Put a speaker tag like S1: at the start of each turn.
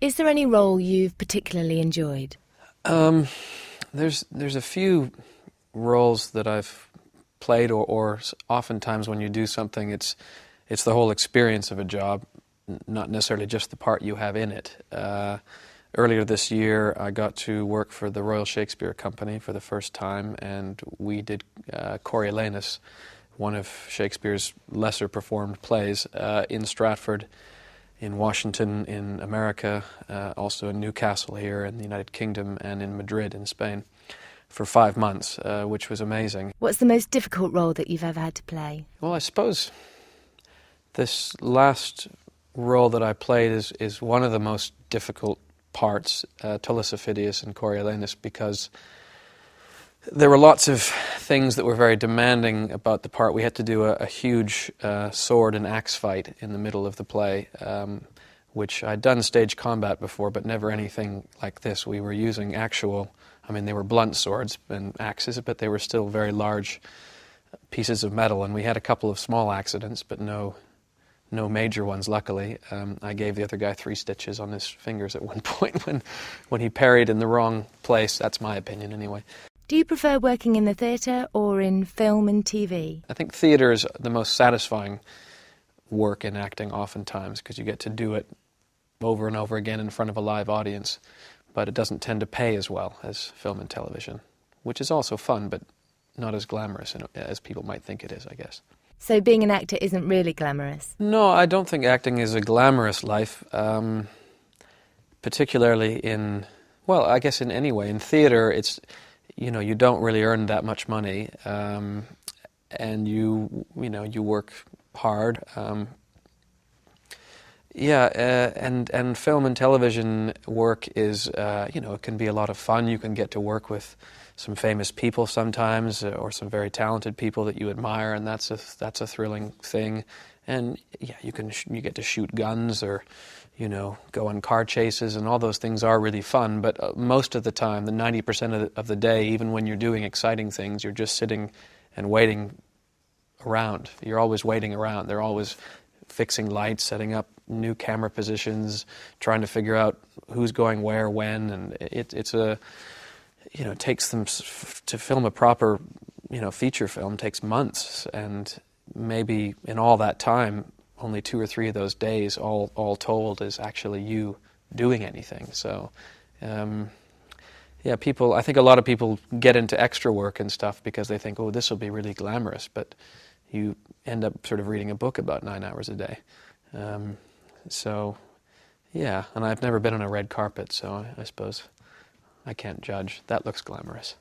S1: Is there any role you've particularly enjoyed?
S2: There's a few roles that I've played, or oftentimes when you do something, it's the whole experience of a job, not necessarily just the part you have in it. Earlier this year, I got to work for the Royal Shakespeare Company for the first time, and we did Coriolanus, one of Shakespeare's lesser performed plays, in Stratford, in Washington, in America, also in Newcastle here in the United Kingdom, and in Madrid in Spain for 5 months, which was amazing.
S1: What's the most difficult role that you've ever had to play?
S2: Well, I suppose this last role that I played is one of the most difficult parts, Tullus Aufidius and Coriolanus, because there were lots of things that were very demanding about the part. We had to do a huge sword and axe fight in the middle of the play, which I'd done stage combat before, but never anything like this. We were using actual, they were blunt swords and axes, but they were still very large pieces of metal, and we had a couple of small accidents, but no major ones, luckily. I gave the other guy 3 stitches on his fingers at one point when he parried in the wrong place. That's my opinion, anyway.
S1: Do you prefer working in the theatre or in film and TV?
S2: I think theatre is the most satisfying work in acting oftentimes, because you get to do it over and over again in front of a live audience, but it doesn't tend to pay as well as film and television, which is also fun, but not as glamorous as people might think it is, I guess.
S1: So being an actor isn't really glamorous?
S2: No, I don't think acting is a glamorous life, particularly I guess in any way. In theatre, it's, you don't really earn that much money, and you work hard. And film and television work is, it can be a lot of fun. You can get to work with some famous people sometimes, or some very talented people that you admire, and that's a thrilling thing. And yeah, you get to shoot guns, or go on car chases, and all those things are really fun. But most of the time, the 90% of the day, even when you're doing exciting things, you're just sitting and waiting around. You're always waiting around. They're always fixing lights, setting up new camera positions, trying to figure out who's going where, when, and it takes them to film a proper, feature film takes months, and maybe in all that time, only 2 or 3 of those days, all told, is actually you doing anything. So, I think a lot of people get into extra work and stuff because they think, oh, this will be really glamorous, but you end up sort of reading a book about 9 hours a day. And I've never been on a red carpet, so I suppose I can't judge. That looks glamorous.